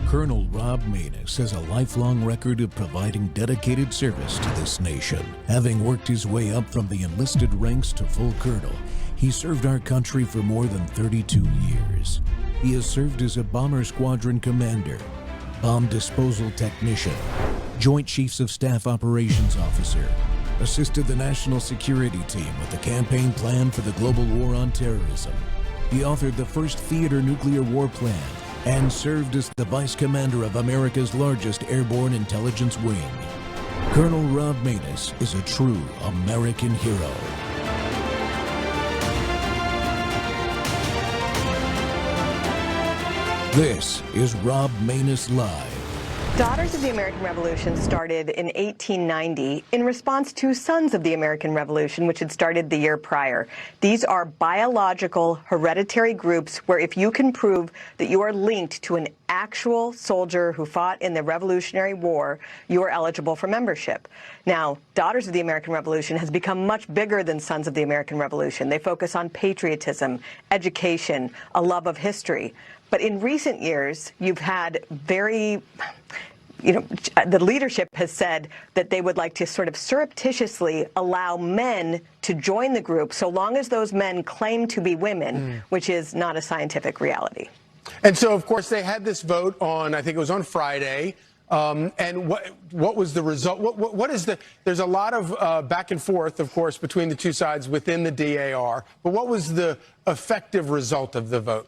Colonel Rob Maness has a lifelong record of providing dedicated service to this nation. Having worked his way up from the enlisted ranks to full colonel, he served our country for more than 32 years. He has served as a bomber squadron commander, bomb disposal technician, Joint Chiefs of Staff Operations Officer, assisted the National Security Team with the campaign plan for the global war on terrorism. He authored the first theater nuclear war plan and served as the Vice Commander of America's largest airborne intelligence wing. Colonel Rob Maness is a true American hero. This is Rob Maness Live. Daughters of the American Revolution started in 1890 in response to Sons of the American Revolution, which had started the year prior. These are biological hereditary groups where if you can prove that you are linked to an actual soldier who fought in the Revolutionary War, you are eligible for membership. Now, Daughters of the American Revolution has become much bigger than Sons of the American Revolution. They focus on patriotism, education, a love of history. But in recent years, you've had the leadership has said that they would like to sort of surreptitiously allow men to join the group so long as those men claim to be women, which is not a scientific reality. And so, of course, they had this vote on, I think it was on Friday. And what was the result? What is the, there's a lot of back and forth, of course, between the two sides within the DAR. But what was the effective result of the vote?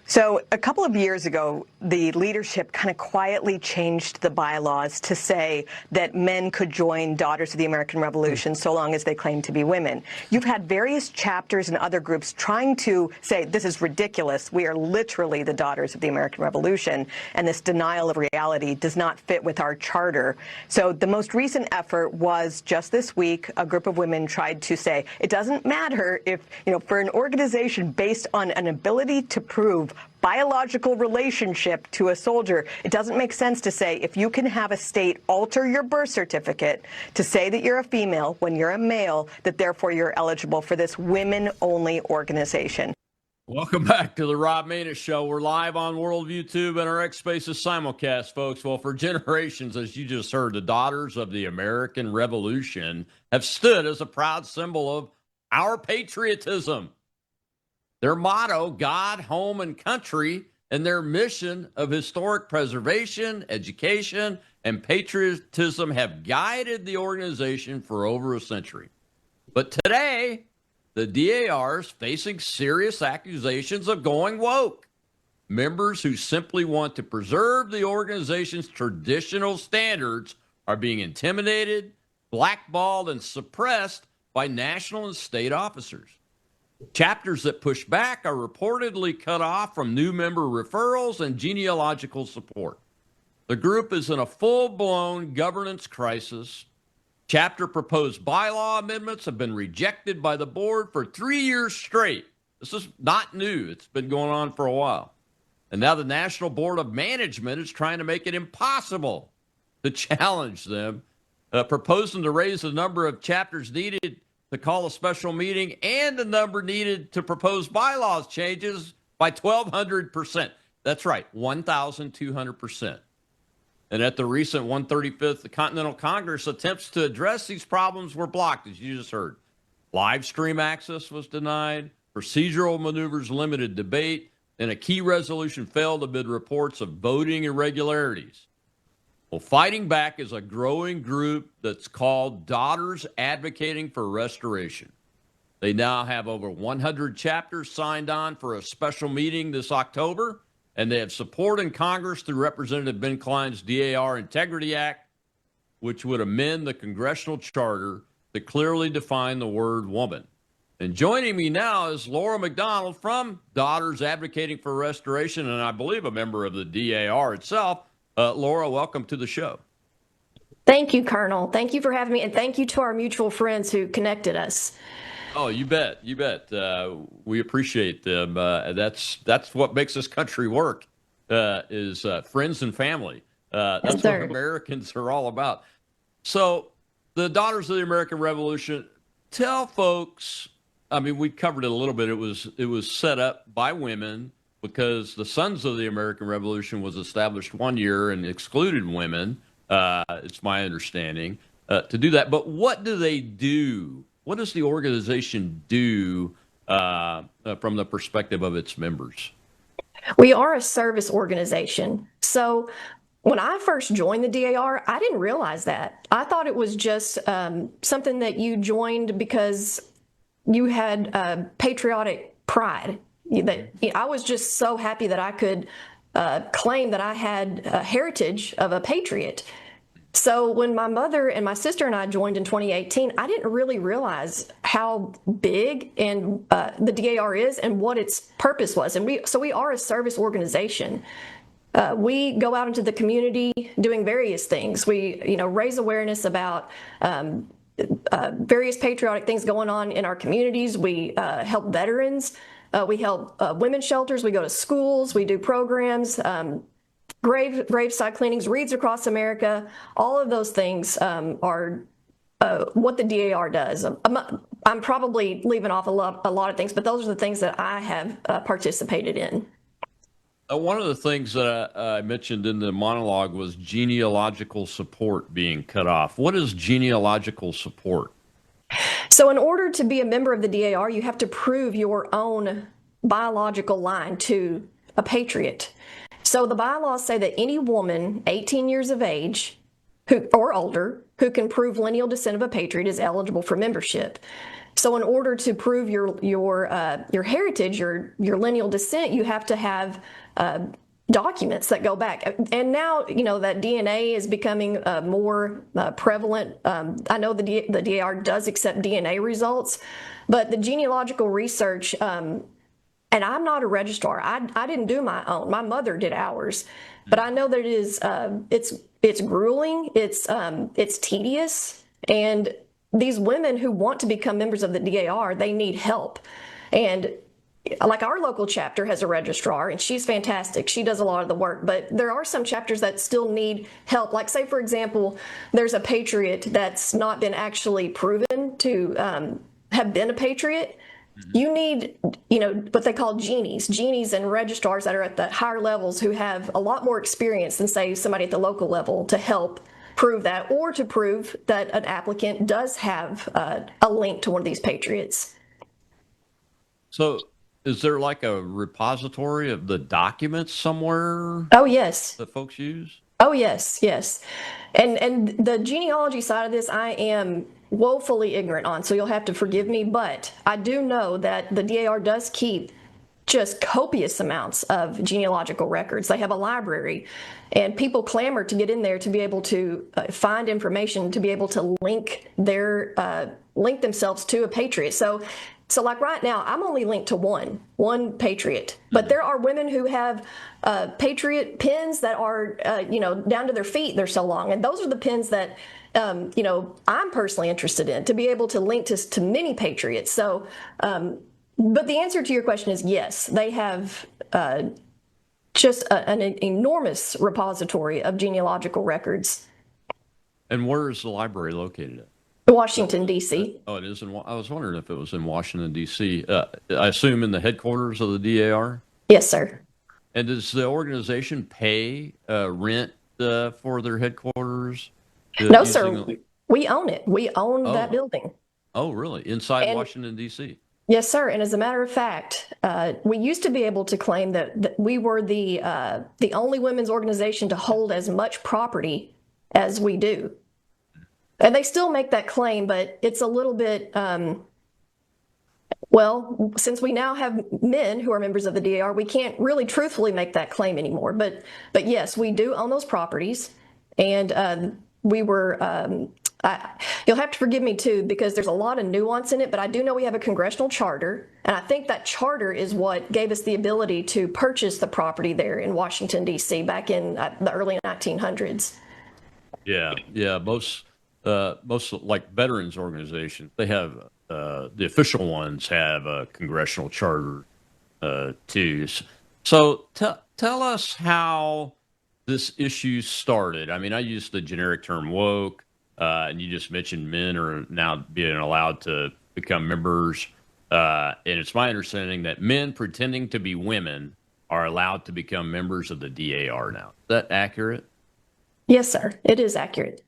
So a couple of years ago, the leadership kind of quietly changed the bylaws to say that men could join Daughters of the American Revolution so long as they claimed to be women. You've had various chapters and other groups trying to say this is ridiculous. We are literally the Daughters of the American Revolution, and this denial of reality does not fit with our charter. So the most recent effort was just this week, a group of women tried to say it doesn't matter if, for an organization based on an ability to prove biological relationship to a soldier, it doesn't make sense to say if you can have a state alter your birth certificate to say that you're a female when you're a male, that therefore you're eligible for this women-only organization. Welcome back to the Rob Maness Show. We're live on World YouTube and our X Spaces simulcast, folks. Well, for generations, as you just heard, the Daughters of the American Revolution have stood as a proud symbol of our patriotism. Their motto, God, home, and country, and their mission of historic preservation, education, and patriotism have guided the organization for over a century. But today, the DAR is facing serious accusations of going woke. Members who simply want to preserve the organization's traditional standards are being intimidated, blackballed, and suppressed by national and state officers. Chapters that push back are reportedly cut off from new member referrals and genealogical support. The group is in a full-blown governance crisis. Chapter proposed bylaw amendments have been rejected by the board for 3 years straight. This is not new. It's been going on for a while. And now the National Board of Management is trying to make it impossible to challenge them, proposing to raise the number of chapters needed to call a special meeting and the number needed to propose bylaws changes by 1,200%. That's right, 1,200%. And at the recent 135th Continental Congress, attempts to address these problems were blocked, as you just heard. Live stream access was denied, procedural maneuvers limited debate, and a key resolution failed amid reports of voting irregularities. Well, fighting back is a growing group that's called Daughters Advocating for Restoration. They now have over 100 chapters signed on for a special meeting this October, and they have support in Congress through Representative Ben Cline's DAR Integrity Act, which would amend the congressional charter to clearly define the word woman. And joining me now is Laura McDonald from Daughters Advocating for Restoration, and I believe a member of the DAR itself. Laura, welcome to the show. Thank you, Colonel. Thank you for having me, and thank you to our mutual friends who connected us. Oh, you bet. You bet. We appreciate them. That's what makes this country work, is friends and family. That's what Americans are all about. So the Daughters of the American Revolution, tell folks, I mean, we covered it a little bit. It was set up by women because the Sons of the American Revolution was established one year and excluded women. It's my understanding to do that. But what do they do? What does the organization do from the perspective of its members? We are a service organization. So when I first joined the DAR, I didn't realize that. I thought it was just something that you joined because you had patriotic pride. That I was just so happy that I could claim that I had a heritage of a patriot. So when my mother and my sister and I joined in 2018, I didn't really realize how big and the DAR is and what its purpose was. And we are a service organization. We go out into the community doing various things. We, raise awareness about various patriotic things going on in our communities. We help veterans. We help women's shelters. We go to schools. We do programs. Graveside cleanings, Reads Across America, all of those things are what the DAR does. I'm probably leaving off a lot of things, but those are the things that I have participated in. One of the things that I mentioned in the monologue was genealogical support being cut off. What is genealogical support? So in order to be a member of the DAR, you have to prove your own biological line to a patriot. So the bylaws say that any woman 18 years of age or older who can prove lineal descent of a patriot is eligible for membership. So in order to prove your heritage, your lineal descent, you have to have documents that go back. And now, that DNA is becoming more prevalent. I know the DAR does accept DNA results, but the genealogical research, and I'm not a registrar. I didn't do my own. My mother did ours, but I know that it is it's grueling. It's tedious, and these women who want to become members of the DAR, they need help. And like our local chapter has a registrar, and she's fantastic. She does a lot of the work, but there are some chapters that still need help. Like, say, for example, there's a patriot that's not been actually proven to have been a patriot. You need, what they call genies and registrars that are at the higher levels who have a lot more experience than, say, somebody at the local level to help prove that, or to prove that an applicant does have a link to one of these patriots. So is there like a repository of the documents somewhere? Oh, yes. That folks use? Oh, yes. And the genealogy side of this, I am woefully ignorant on, so you'll have to forgive me, but I do know that the DAR does keep just copious amounts of genealogical records. They have a library, and people clamor to get in there to be able to find information, to be able to link themselves to a patriot. So like right now, I'm only linked to one patriot, but there are women who have patriot pins that are, down to their feet. They're so long, and those are the pins that I'm personally interested in, to be able to link to many patriots. So, but the answer to your question is yes, they have just an enormous repository of genealogical records. And where is the library located at? Washington, D.C. Oh, it is I was wondering if it was in Washington, D.C. I assume in the headquarters of the DAR? Yes, sir. And does the organization pay rent for their headquarters? No, sir. We own it. We own that building. Oh, really? Inside Washington, D.C.? Yes, sir. And as a matter of fact, we used to be able to claim that we were the only women's organization to hold as much property as we do. And they still make that claim, but it's a little bit, since we now have men who are members of the DAR, we can't really truthfully make that claim anymore. But yes, we do own those properties. And we were, you'll have to forgive me too, because there's a lot of nuance in it, but I do know we have a congressional charter. And I think that charter is what gave us the ability to purchase the property there in Washington, D.C. back in the early 1900s. Yeah. Most like veterans organizations, they have the official ones have a congressional charter too. So tell us how this issue started. I mean, I use the generic term woke, and you just mentioned men are now being allowed to become members. And it's my understanding that men pretending to be women are allowed to become members of the DAR now. Is that accurate? Yes, sir. It is accurate.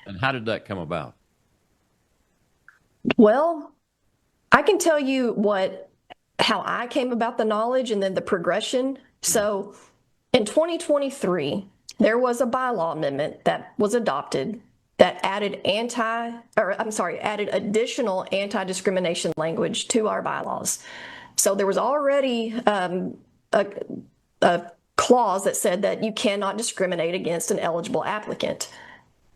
And how did that come about? Well, I can tell you how I came about the knowledge and then the progression. So in 2023, there was a bylaw amendment that was adopted that added additional anti-discrimination language to our bylaws. So there was already a clause that said that you cannot discriminate against an eligible applicant.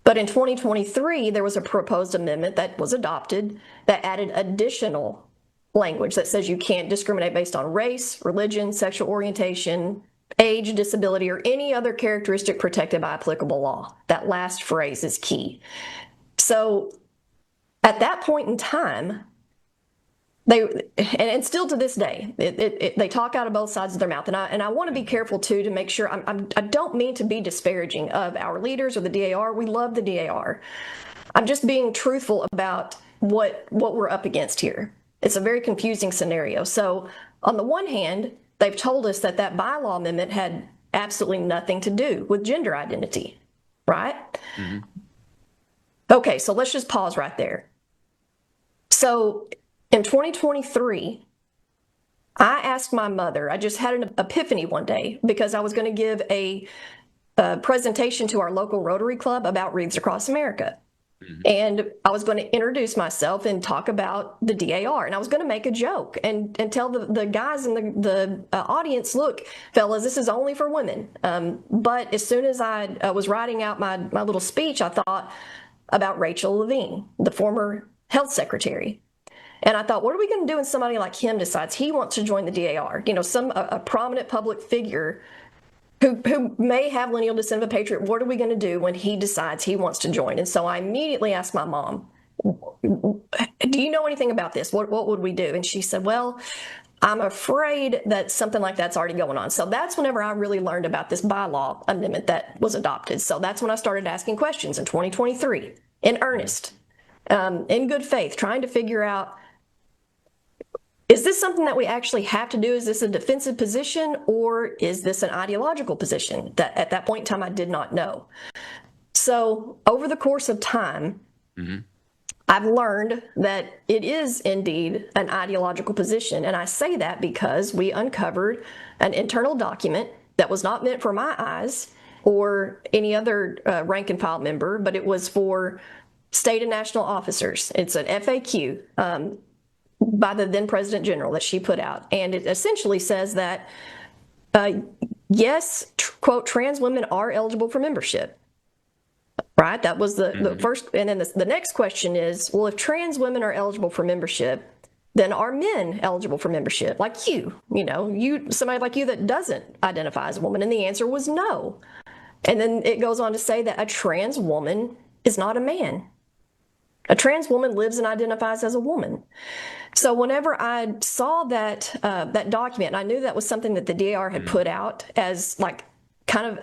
But in 2023, there was a proposed amendment that was adopted that added additional language that says you can't discriminate based on race, religion, sexual orientation, age, disability, or any other characteristic protected by applicable law. That last phrase is key. So at that point in time, and still to this day, they talk out of both sides of their mouth. And I want to be careful, too, to make sure I don't mean to be disparaging of our leaders or the DAR. We love the DAR. I'm just being truthful about what we're up against here. It's a very confusing scenario. So on the one hand, they've told us that bylaw amendment had absolutely nothing to do with gender identity, right? Mm-hmm. Okay, so let's just pause right there. So in 2023, I asked my mother, I just had an epiphany one day because I was going to give a presentation to our local Rotary Club about Wreaths Across America. Mm-hmm. And I was going to introduce myself and talk about the DAR. And I was going to make a joke and tell the guys in the audience, look, fellas, this is only for women. But as soon as I was writing out my little speech, I thought about Rachel Levine, the former health secretary. And I thought, what are we going to do when somebody like him decides he wants to join the DAR? You know, a prominent public figure who may have lineal descent of a patriot. What are we going to do when he decides he wants to join? And so I immediately asked my mom, do you know anything about this? What would we do? And she said, well, I'm afraid that something like that's already going on. So that's whenever I really learned about this bylaw amendment that was adopted. So that's when I started asking questions in 2023 in earnest, in good faith, trying to figure out, is this something that we actually have to do? Is this a defensive position, or is this an ideological position? That at that point in time, I did not know. So over the course of time, mm-hmm. I've learned that it is indeed an ideological position. And I say that because we uncovered an internal document that was not meant for my eyes or any other rank and file member, but it was for state and national officers. It's an FAQ by the then President General that she put out. And it essentially says that, yes, quote, trans women are eligible for membership. Right? That was the first. And then the next question is, well, if trans women are eligible for membership, then are men eligible for membership? Like somebody like you that doesn't identify as a woman. And the answer was no. And then it goes on to say that a trans woman is not a man. A trans woman lives and identifies as a woman. So whenever I saw that document, I knew that was something that the DAR had put out as like kind of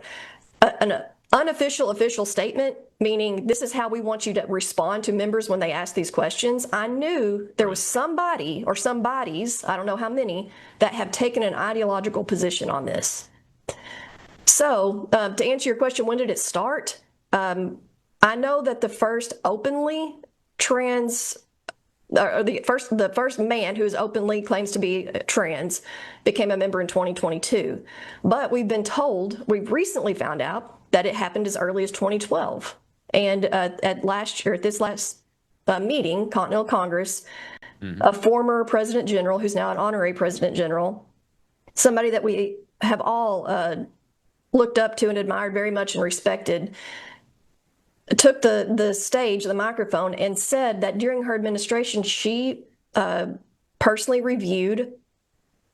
an unofficial official statement, meaning this is how we want you to respond to members when they ask these questions. I knew there was somebody or some bodies, I don't know how many, that have taken an ideological position on this. So to answer your question, when did it start? I know that the first openly trans, or the first man who openly claims to be trans became a member in 2022. But we've recently found out that it happened as early as 2012. And at this last meeting, Continental Congress, a former President General, who's now an honorary President General, somebody that we have all looked up to and admired very much and respected, took the stage, the microphone, and said that during her administration, she personally reviewed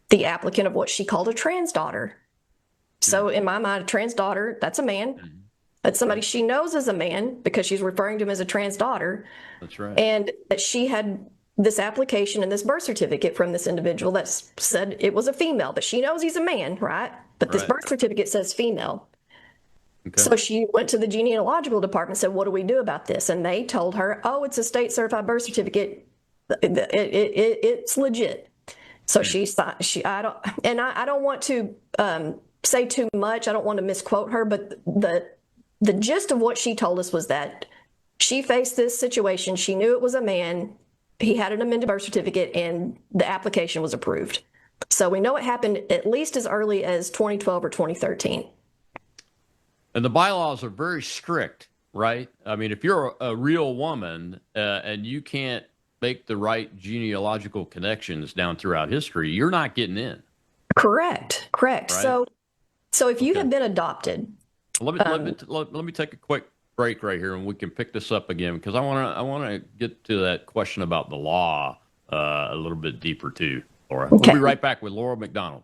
the applicant of what she called a trans daughter. So in my mind, a trans daughter, that's a man. That's somebody she knows as a man because she's referring to him as a trans daughter. That's right. And that she had this application and this birth certificate from this individual that said it was a female, but she knows he's a man, right? But this birth certificate says female. Okay. So she went to the genealogical department and said, what do we do about this? And they told her, oh, it's a state certified birth certificate. It's legit. So I don't want to say too much. I don't want to misquote her, but the gist of what she told us was that she faced this situation. She knew it was a man. He had an amended birth certificate, and the application was approved. So we know it happened at least as early as 2012 or 2013. And the bylaws are very strict, right? I mean, if you're a real woman and you can't make the right genealogical connections down throughout history, you're not getting in. Correct. Right? So if you have been adopted, let me take a quick break right here, and we can pick this up again, because I want to get to that question about the law a little bit deeper too, Laura. Okay. We'll be right back with Laura McDonald.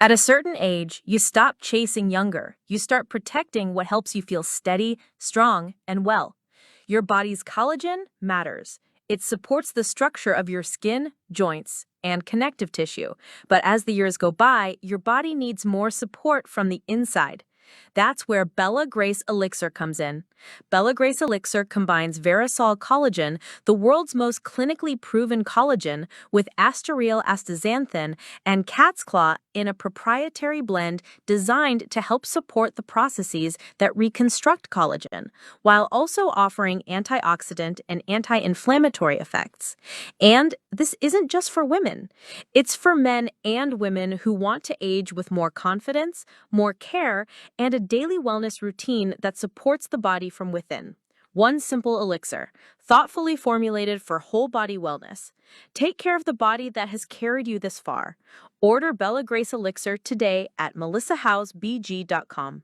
At a certain age, you stop chasing younger. You start protecting what helps you feel steady, strong, and well. Your body's collagen matters. It supports the structure of your skin, joints, and connective tissue. But as the years go by, your body needs more support from the inside. That's where Bella Grace Elixir comes in. Bella Grace Elixir combines Verisol collagen, the world's most clinically proven collagen, with asteryl astaxanthin and cat's claw in a proprietary blend designed to help support the processes that reconstruct collagen, while also offering antioxidant and anti-inflammatory effects. And this isn't just for women. It's for men and women who want to age with more confidence, more care, and a daily wellness routine that supports the body from within. One simple elixir, thoughtfully formulated for whole body wellness. Take care of the body that has carried you this far. Order Bella Grace Elixir today at melissahousebg.com.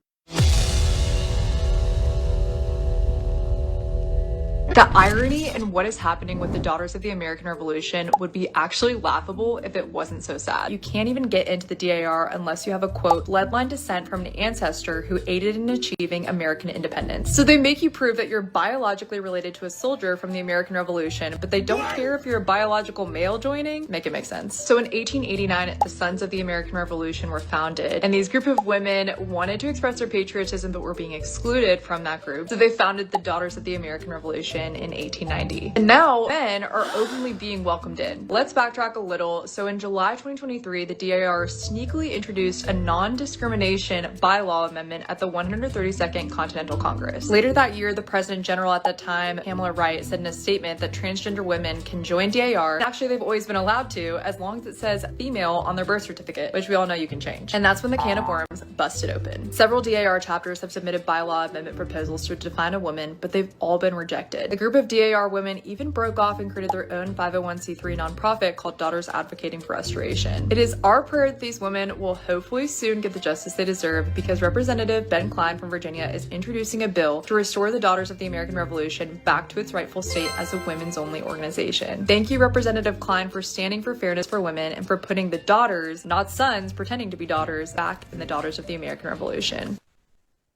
The irony in what is happening with the Daughters of the American Revolution would be actually laughable if it wasn't so sad. You can't even get into the DAR unless you have a, quote, bloodline descent from an ancestor who aided in achieving American independence. So they make you prove that you're biologically related to a soldier from the American Revolution, but they don't care if you're a biological male joining. Make it make sense. So in 1889, the Sons of the American Revolution were founded, and these group of women wanted to express their patriotism but were being excluded from that group. So they founded the Daughters of the American Revolution in 1890. And now men are openly being welcomed in. Let's backtrack a little. So in July 2023, the DAR sneakily introduced a non-discrimination bylaw amendment at the 132nd Continental Congress. Later that year, the President General at that time, Pamela Wright, said in a statement that transgender women can join DAR. Actually, they've always been allowed to, as long as it says female on their birth certificate, which we all know you can change. And that's when the can of worms busted open. Several DAR chapters have submitted bylaw amendment proposals to define a woman, but they've all been rejected. The group of DAR women even broke off and created their own 501c3 nonprofit called Daughters Advocating for Restoration. It is our prayer that these women will hopefully soon get the justice they deserve, because Representative Ben Cline from Virginia is introducing a bill to restore the Daughters of the American Revolution back to its rightful state as a women's only organization. Thank you, Representative Cline, for standing for fairness for women and for putting the daughters, not sons pretending to be daughters, back in the Daughters of the American Revolution.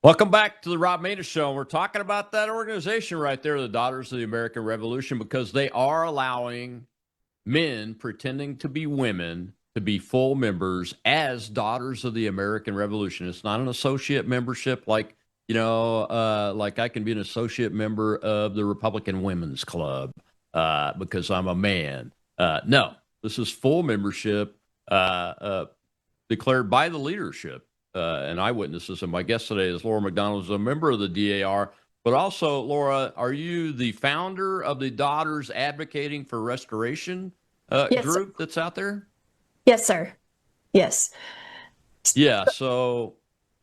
Welcome back to the Rob Maness Show. We're talking about that organization right there, the Daughters of the American Revolution, because they are allowing men pretending to be women to be full members as Daughters of the American Revolution. It's not an associate membership like, like I can be an associate member of the Republican Women's Club because I'm a man. No, this is full membership declared by the leadership. And eyewitnesses. And my guest today is Laura McDonald, who's a member of the DAR. But also, Laura, are you the founder of the Daughters Advocating for Restoration Yes, group sir. that's out there? Yes, sir. Yes. Yeah. So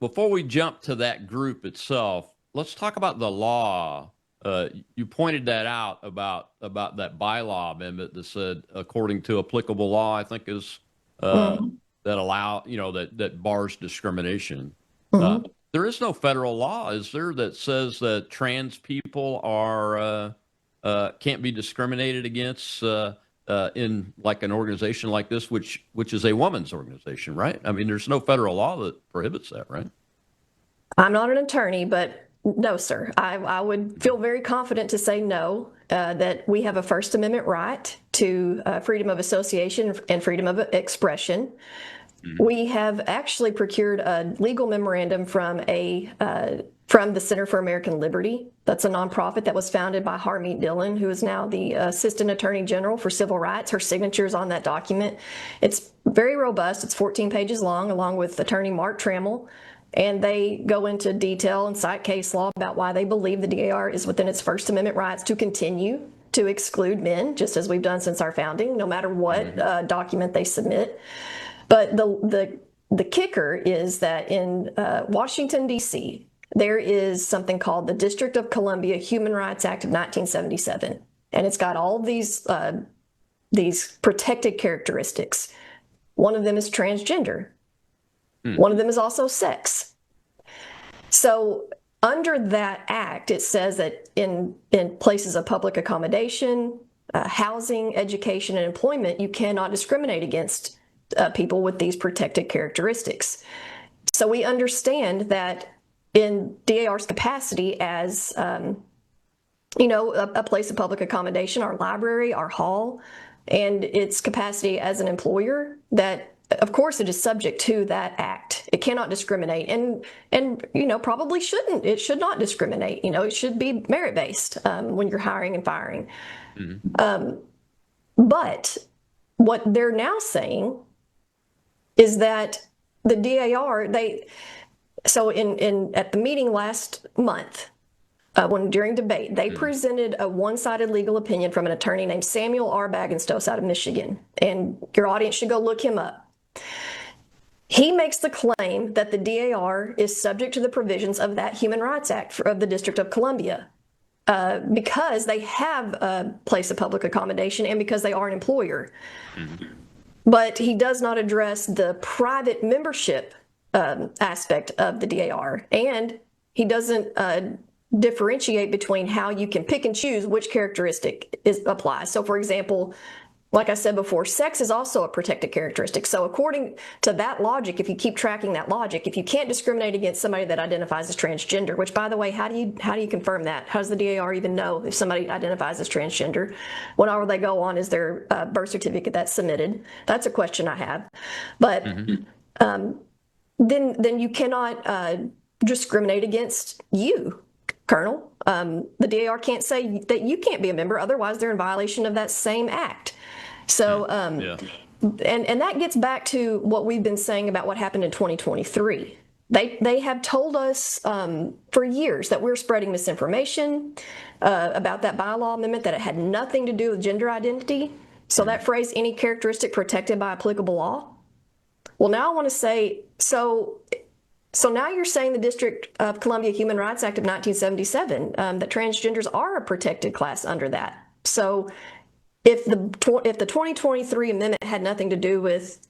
before we jump to that group itself, let's talk about the law. You pointed that out about that bylaw amendment that said, according to applicable law, I think is that allow, that bars discrimination. There is no federal law, is there, that says that trans people are can't be discriminated against in like an organization like this, which is a woman's organization, right? I mean, there's no federal law that prohibits that, right? I'm not an attorney, but no, sir. I would feel very confident to say no, that we have a First Amendment right to freedom of association and freedom of expression. We have actually procured a legal memorandum from a from the Center for American Liberty. That's a nonprofit that was founded by Harmeet Dillon, who is now the Assistant Attorney General for Civil Rights. Her signature is on that document. It's very robust. It's 14 pages long, along with Attorney Mark Trammell. And they go into detail and cite case law about why they believe the DAR is within its First Amendment rights to continue to exclude men, just as we've done since our founding, no matter what document they submit. But the kicker is that in Washington, D.C., there is something called the District of Columbia Human Rights Act of 1977, and it's got all of these protected characteristics. One of them is transgender. One of them is also sex. So under that act, it says that in places of public accommodation, housing, education, and employment, you cannot discriminate against people with these protected characteristics. So we understand that in DAR's capacity as, a place of public accommodation, our library, our hall, and its capacity as an employer, that of course it is subject to that act. It cannot discriminate, and probably shouldn't. It should not discriminate. It should be merit-based when you're hiring and firing. But what they're now saying is that the DAR, so at the meeting last month, during debate, they presented a one-sided legal opinion from an attorney named Samuel R. Bagenstos out of Michigan, and your audience should go look him up. He makes the claim that the DAR is subject to the provisions of that Human Rights Act of the District of Columbia because they have a place of public accommodation and because they are an employer. But he does not address the private membership aspect of the DAR, and he doesn't differentiate between how you can pick and choose which characteristic applies. So, for example, like I said before, sex is also a protected characteristic. So according to that logic, if you keep tracking that logic, if you can't discriminate against somebody that identifies as transgender, which, by the way, how do you confirm that? How does the DAR even know if somebody identifies as transgender? Whenever they go on, is their birth certificate that's submitted? That's a question I have. But then you cannot discriminate against you, Colonel. The DAR can't say that you can't be a member, otherwise they're in violation of that same act. So, and that gets back to what we've been saying about what happened in 2023. They have told us for years that we're spreading misinformation about that bylaw amendment, that it had nothing to do with gender identity. So that phrase, any characteristic protected by applicable law. Well, now I want to say, so now you're saying the District of Columbia Human Rights Act of 1977, that transgenders are a protected class under that. So if the 2023 amendment had nothing to do with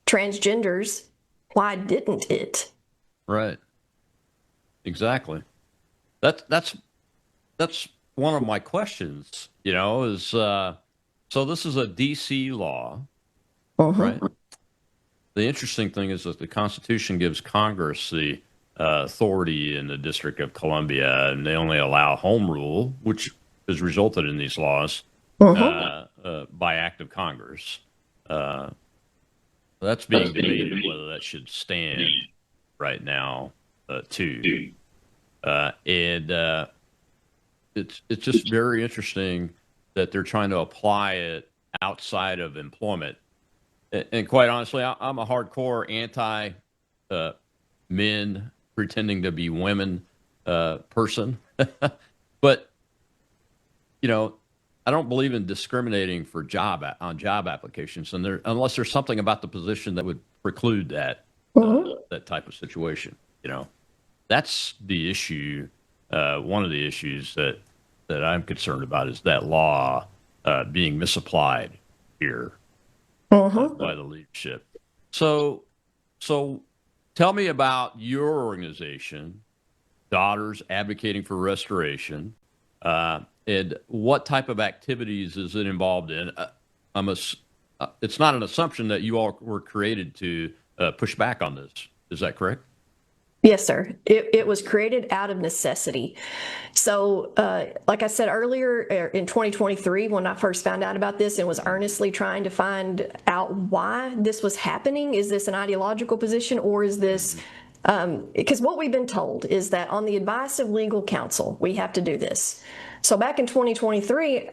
transgenders, why didn't it? Right. Exactly. That's one of my questions, is so this is a DC law, right? The interesting thing is that the Constitution gives Congress the authority in the District of Columbia, and they only allow home rule, which has resulted in these laws by act of Congress. That's being debated whether that should stand right now, too. And it's just very interesting that they're trying to apply it outside of employment. And quite honestly, I'm a hardcore anti-men pretending to be women person. But, I don't believe in discriminating for job applications, and unless there's something about the position that would preclude that that type of situation. That's the issue. One of the issues that I'm concerned about is that law being misapplied here. By the leadership. So tell me about your organization, Daughters Advocating for Restoration, and what type of activities is it involved in? It's not an assumption that you all were created to push back on this. Is that correct? Yes, sir. It was created out of necessity. So, like I said earlier, in 2023, when I first found out about this and was earnestly trying to find out why this was happening, is this an ideological position or is this Because what we've been told is that on the advice of legal counsel, we have to do this. So back in 2023,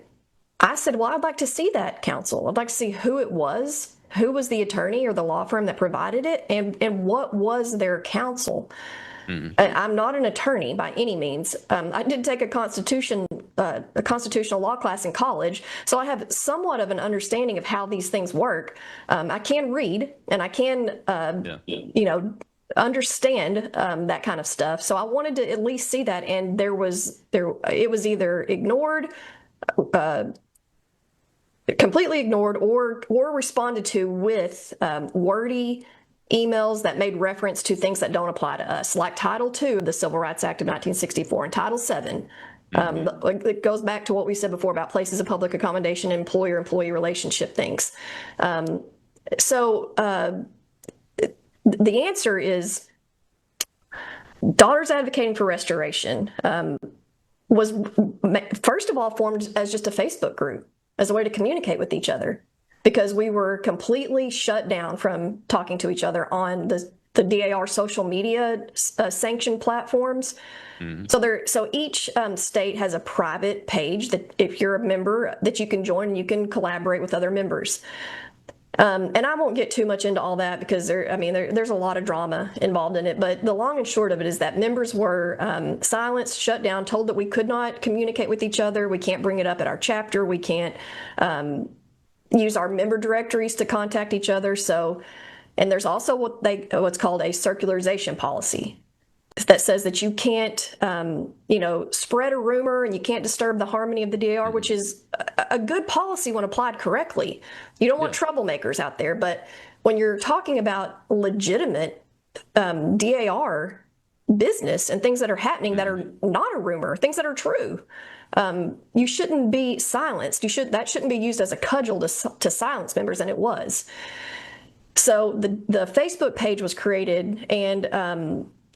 I said, well, I'd like to see that counsel. I'd like to see who it was, who was the attorney or the law firm that provided it, and what was their counsel. I'm not an attorney by any means. I did take a constitutional law class in college, so I have somewhat of an understanding of how these things work. I can read and I can, understand that kind of stuff. So I wanted to at least see that, and it was either ignored, completely ignored, or responded to with wordy emails that made reference to things that don't apply to us, like Title II of the Civil Rights Act of 1964 and Title VII. It goes back to what we said before about places of public accommodation, employer-employee relationship things. The answer is Daughters Advocating for Restoration was, first of all, formed as just a Facebook group, as a way to communicate with each other, because we were completely shut down from talking to each other on the DAR social media sanctioned platforms. So each state has a private page that if you're a member that you can join and you can collaborate with other members. And I won't get too much into all that because there's a lot of drama involved in it. But the long and short of it is that members were silenced, shut down, told that we could not communicate with each other. We can't bring it up at our chapter. We can't use our member directories to contact each other. And there's also what's called a circularization policy that says that you can't, spread a rumor and you can't disturb the harmony of the DAR, which is a good policy when applied correctly. You don't want troublemakers out there, but when you're talking about legitimate DAR business and things that are happening that are not a rumor, things that are true, you shouldn't be silenced. That shouldn't be used as a cudgel to silence members, and it was. So the Facebook page was created, and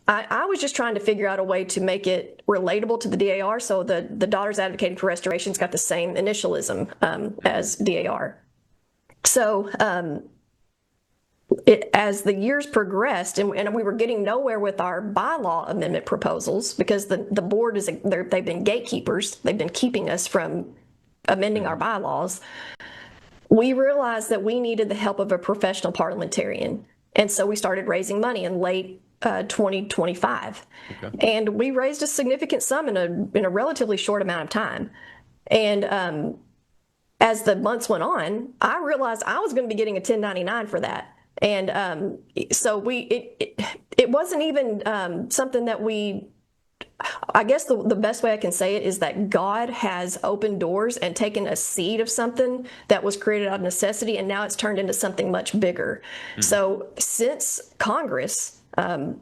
I was just trying to figure out a way to make it relatable to the DAR, so the Daughters Advocating for Restoration's got the same initialism as DAR. So as the years progressed, and we were getting nowhere with our bylaw amendment proposals because the board they've been gatekeepers. They've been keeping us from amending our bylaws. We realized that we needed the help of a professional parliamentarian, and so we started raising money in late 2025. Okay. And we raised a significant sum in a relatively short amount of time. And as the months went on, I realized I was going to be getting a 1099 for that. And so it wasn't even something that I guess the best way I can say it is that God has opened doors and taken a seed of something that was created out of necessity, and now it's turned into something much bigger. So since Congress and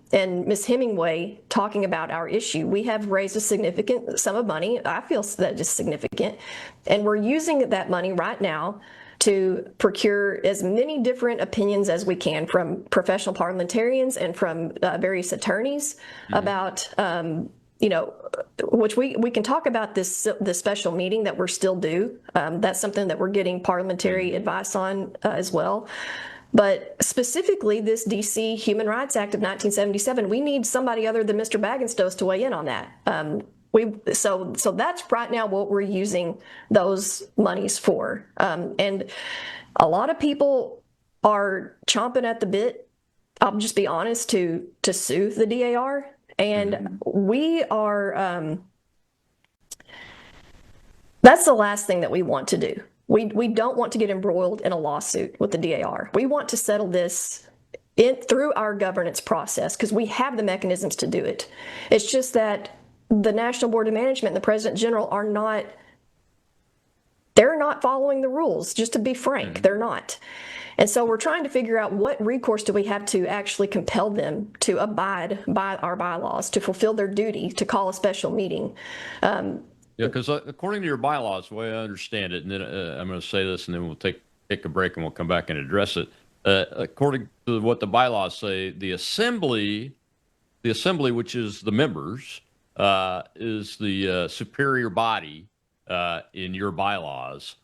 Ms. Hemingway talking about our issue, we have raised a significant sum of money. I feel that is significant. And we're using that money right now to procure as many different opinions as we can from professional parliamentarians and from various attorneys about, which we can talk about this special meeting that we're still due. That's something that we're getting parliamentary advice on as well. But specifically, this D.C. Human Rights Act of 1977, we need somebody other than Mr. Bagenstos to weigh in on that. So that's right now what we're using those monies for. And a lot of people are chomping at the bit, I'll just be honest, to sue the DAR. And we are, that's the last thing that we want to do. We don't want to get embroiled in a lawsuit with the DAR. We want to settle this through our governance process because we have the mechanisms to do it. It's just that the National Board of Management and the President General they're not following the rules, just to be frank, they're not. And so we're trying to figure out what recourse do we have to actually compel them to abide by our bylaws, to fulfill their duty, to call a special meeting. Yeah, because according to your bylaws, the way I understand it, and then I'm going to say this, and then we'll take a break, and we'll come back and address it. According to what the bylaws say, the assembly, which is the members, is the superior body in your bylaws,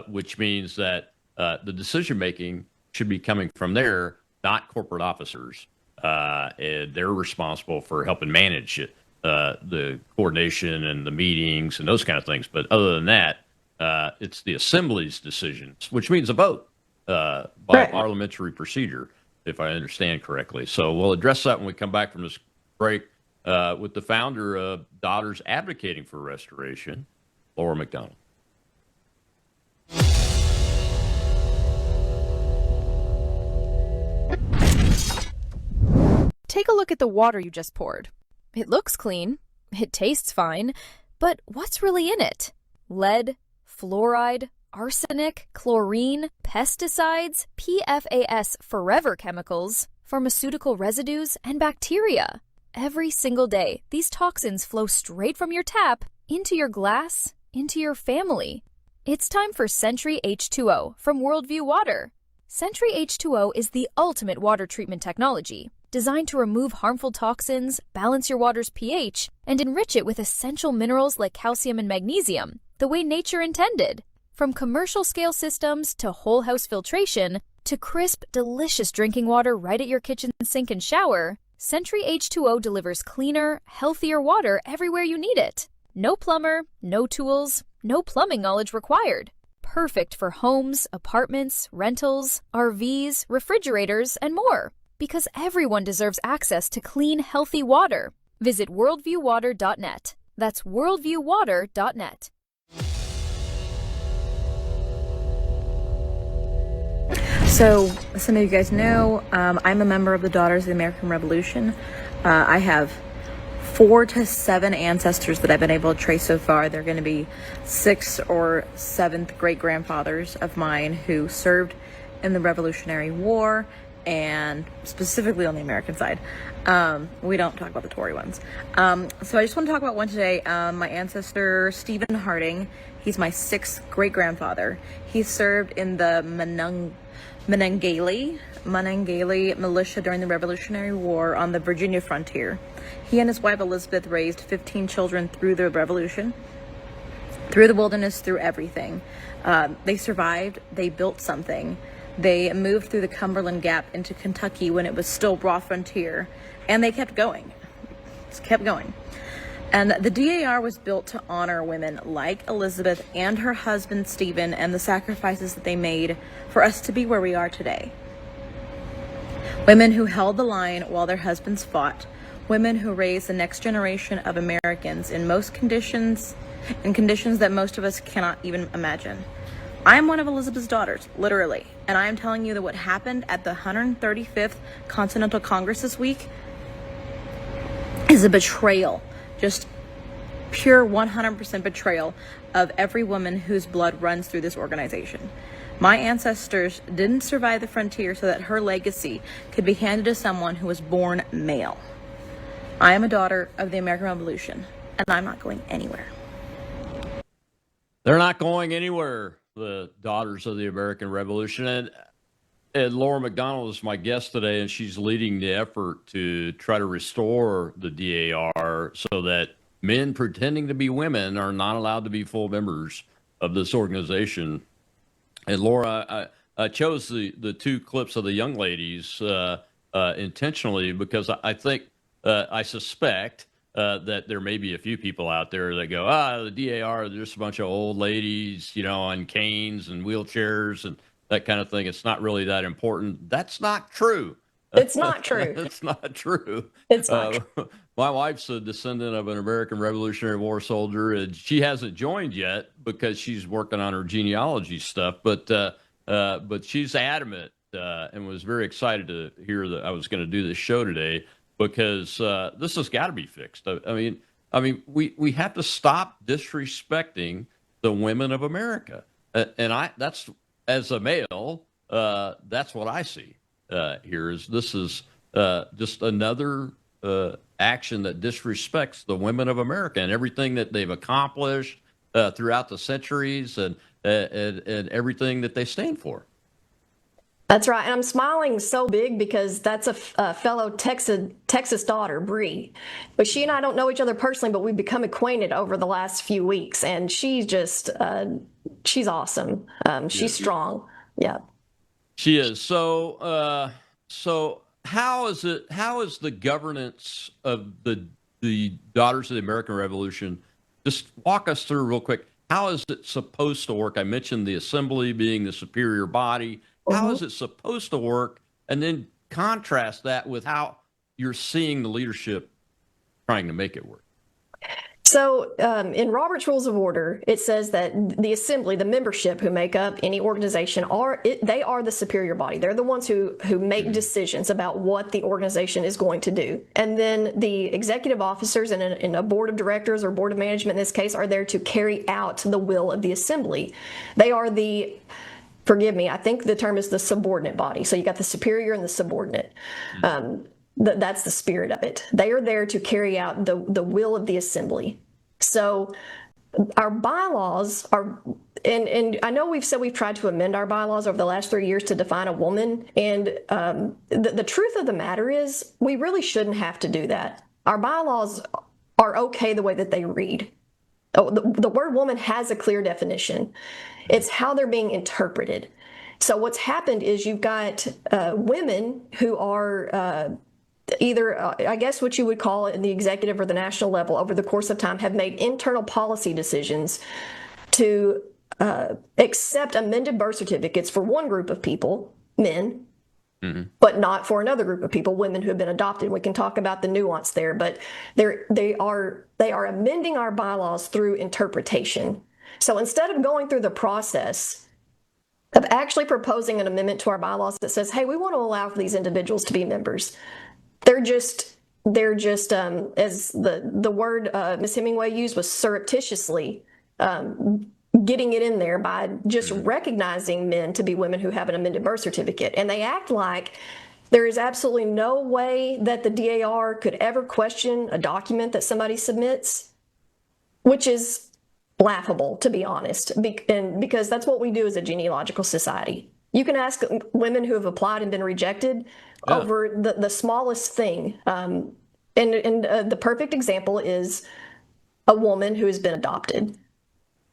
which means that the decision making should be coming from there, not corporate officers. and they're responsible for helping manage it, the coordination and the meetings and those kind of things. But other than that, it's the assembly's decisions, which means a vote by parliamentary procedure, if I understand correctly. So we'll address that when we come back from this break with the founder of Daughters Advocating for Restoration, Laura McDonald. Take a look at the water you just poured. It looks clean, it tastes fine, but what's really in it? Lead, fluoride, arsenic, chlorine, pesticides, PFAS forever chemicals, pharmaceutical residues, and bacteria. Every single day, these toxins flow straight from your tap into your glass, into your family. It's time for Sentry H2O from Worldview Water. Sentry H2O is the ultimate water treatment technology, designed to remove harmful toxins, balance your water's pH, and enrich it with essential minerals like calcium and magnesium, the way nature intended. From commercial-scale systems to whole-house filtration to crisp, delicious drinking water right at your kitchen sink and shower, Sentry H2O delivers cleaner, healthier water everywhere you need it. No plumber, no tools, no plumbing knowledge required. Perfect for homes, apartments, rentals, RVs, refrigerators, and more. Because everyone deserves access to clean, healthy water. Visit worldviewwater.net. That's worldviewwater.net. So, some of you guys know, I'm a member of the Daughters of the American Revolution. I have 4 to 7 ancestors that I've been able to trace so far. They're going to be 6th or 7th great-grandfathers of mine who served in the Revolutionary War, and specifically on the American side. We don't talk about the Tory ones. So I just want to talk about one today. My ancestor, Stephen Harding, he's my 6th great-grandfather. He served in the Monongalia militia during the Revolutionary War on the Virginia frontier. He and his wife Elizabeth raised 15 children through the Revolution, through the wilderness, through everything. They survived. They built something. They moved through the Cumberland Gap into Kentucky when it was still raw frontier, and they kept going. Just kept going. And the DAR was built to honor women like Elizabeth and her husband Stephen and the sacrifices that they made for us to be where we are today. Women who held the line while their husbands fought. Women who raised the next generation of Americans in conditions that most of us cannot even imagine. I am one of Elizabeth's daughters, literally, and I am telling you that what happened at the 135th Continental Congress this week is a betrayal, just pure 100% betrayal of every woman whose blood runs through this organization. My ancestors didn't survive the frontier so that her legacy could be handed to someone who was born male. I am a daughter of the American Revolution, and I'm not going anywhere. They're not going anywhere, the Daughters of the American Revolution. And Laura McDonald is my guest today, and she's leading the effort to try to restore the DAR so that men pretending to be women are not allowed to be full members of this organization. And Laura, I chose the 2 clips of the young ladies intentionally because I think, I suspect that there may be a few people out there that go, the DAR, they're just a bunch of old ladies, on canes and wheelchairs and that kind of thing. It's not really that important. That's not true. It's not true. It's not true. It's not true. My wife's a descendant of an American Revolutionary War soldier, and she hasn't joined yet because she's working on her genealogy stuff. But she's adamant and was very excited to hear that I was going to do this show today because this has got to be fixed. I mean, we have to stop disrespecting the women of America, and that's as a male, that's what I see. Here is just another action that disrespects the women of America and everything that they've accomplished throughout the centuries and everything that they stand for. That's right. And I'm smiling so big because that's a fellow Texas daughter, Bree. But she and I don't know each other personally, but we've become acquainted over the last few weeks. And she's just, she's awesome. She's strong. Yeah. She is. So how is it? How is the governance of the Daughters of the American Revolution? Just walk us through real quick. How is it supposed to work? I mentioned the assembly being the superior body. How is it supposed to work? And then contrast that with how you're seeing the leadership trying to make it work. So in Robert's Rules of Order, it says that the assembly, the membership who make up any organization, they are the superior body. They're the ones who make decisions about what the organization is going to do. And then the executive officers and a board of directors or board of management in this case are there to carry out the will of the assembly. They are forgive me, I think the term is the subordinate body. So you got the superior and the subordinate. That's the spirit of it. They are there to carry out the will of the assembly. So our bylaws are, and I know we've tried to amend our bylaws over the last 3 years to define a woman. And the truth of the matter is we really shouldn't have to do that. Our bylaws are okay the way that they read. The word woman has a clear definition. It's how they're being interpreted. So what's happened is you've got women who are either, I guess what you would call it in the executive or the national level over the course of time have made internal policy decisions to accept amended birth certificates for one group of people, men, but not for another group of people, women who have been adopted. We can talk about the nuance there, but they are amending our bylaws through interpretation. So instead of going through the process of actually proposing an amendment to our bylaws that says, hey, we want to allow for these individuals to be members, they're just as the word Ms. Hemingway used was surreptitiously getting it in there by just recognizing men to be women who have an amended birth certificate. And they act like there is absolutely no way that the DAR could ever question a document that somebody submits, which is laughable, to be honest, because that's what we do as a genealogical society. You can ask women who have applied and been rejected over the smallest thing. And the perfect example is a woman who has been adopted.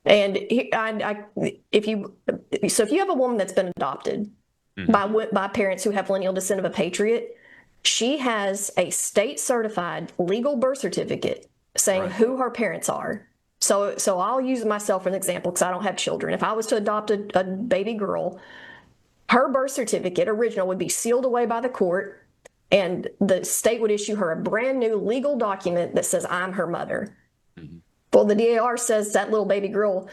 And if you have a woman that's been adopted by parents who have lineal descent of a patriot, she has a state certified legal birth certificate saying who her parents are. So I'll use myself for an example because I don't have children. If I was to adopt a baby girl, her birth certificate, original, would be sealed away by the court, and the state would issue her a brand new legal document that says, I'm her mother. Well, the DAR says that little baby girl,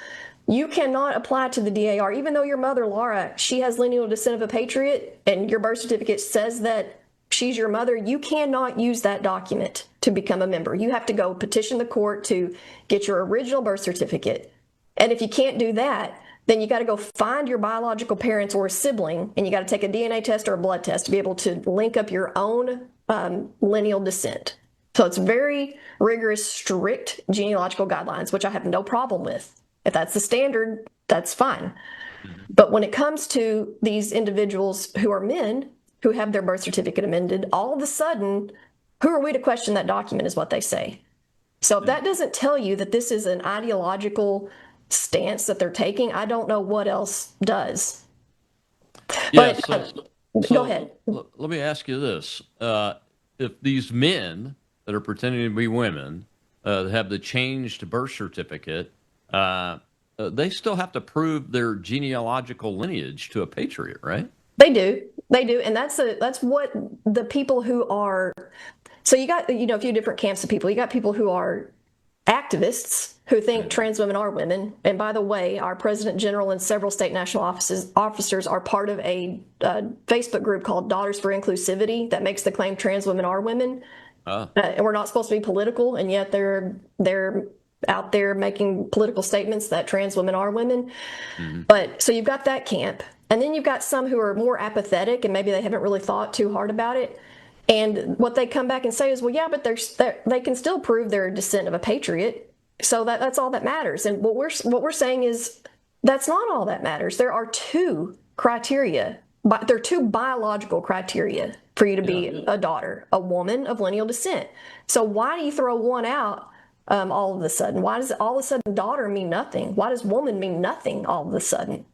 you cannot apply to the DAR, even though your mother, Laura, she has lineal descent of a patriot, and your birth certificate says that she's your mother, you cannot use that document to become a member. You have to go petition the court to get your original birth certificate. And if you can't do that, then you got to go find your biological parents or a sibling, and you got to take a DNA test or a blood test to be able to link up your own lineal descent. So it's very rigorous, strict genealogical guidelines, which I have no problem with. If that's the standard, that's fine. But when it comes to these individuals who are men who have their birth certificate amended, all of a sudden, who are we to question that document is what they say. So if that doesn't tell you that this is an ideological stance that they're taking, I don't know what else does. Yeah, but so go ahead. Let me ask you this. If these men that are pretending to be women have the changed birth certificate, they still have to prove their genealogical lineage to a patriot, right? They do, and that's what the people who are. So you got a few different camps of people. You got people who are activists who think trans women are women. And by the way, our President General and several state national officers are part of a Facebook group called Daughters for Inclusivity that makes the claim trans women are women. And we're not supposed to be political, and yet they're out there making political statements that trans women are women. But so you've got that camp. And then you've got some who are more apathetic and maybe they haven't really thought too hard about it. And what they come back and say is, well, yeah, but they can still prove their descent of a patriot. So that's all that matters. And what we're saying is that's not all that matters. There are two criteria. There are two biological criteria for you to be a daughter, a woman of lineal descent. So why do you throw one out all of a sudden? Why does all of a sudden daughter mean nothing? Why does woman mean nothing all of a sudden?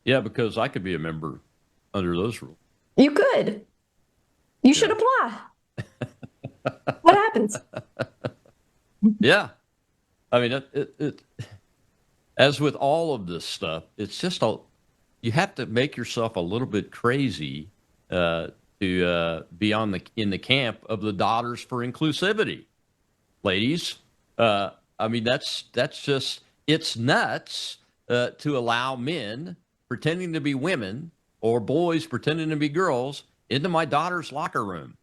Yeah, because I could be a member under those rules. You could. You should apply. What happens? Yeah. I mean, as with all of this stuff, it's just you have to make yourself a little bit crazy to be in the camp of the Daughters for Inclusivity, ladies. I mean, that's just, it's nuts to allow men pretending to be women or boys pretending to be girls into my daughter's locker room.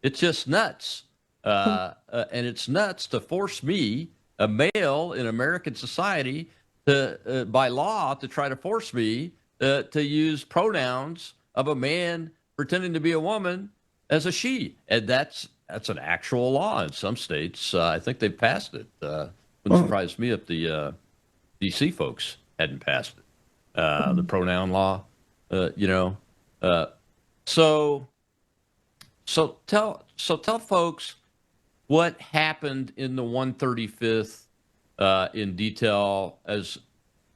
It's just nuts. And it's nuts to force me, a male in American society, to by law, to try to force me to use pronouns of a man pretending to be a woman as a she. And that's an actual law in some states. I think they've passed it. Wouldn't surprise me if the D.C. folks hadn't passed it. The pronoun law, So tell folks what happened in the 135th in detail as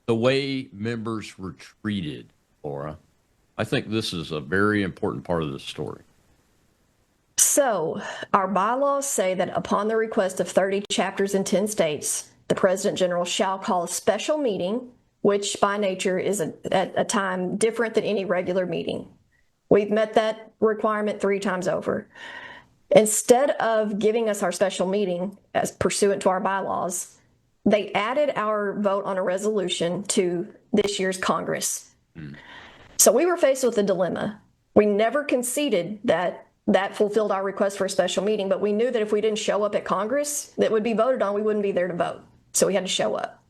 the way members were treated, Laura. I think this is a very important part of the story. So our bylaws say that upon the request of 30 chapters in 10 states, the President General shall call a special meeting, which by nature is at a time different than any regular meeting. We've met that requirement 3 times over. Instead of giving us our special meeting as pursuant to our bylaws, they added our vote on a resolution to this year's Congress. So we were faced with a dilemma. We never conceded that fulfilled our request for a special meeting, but we knew that if we didn't show up at Congress that would be voted on, we wouldn't be there to vote. So we had to show up.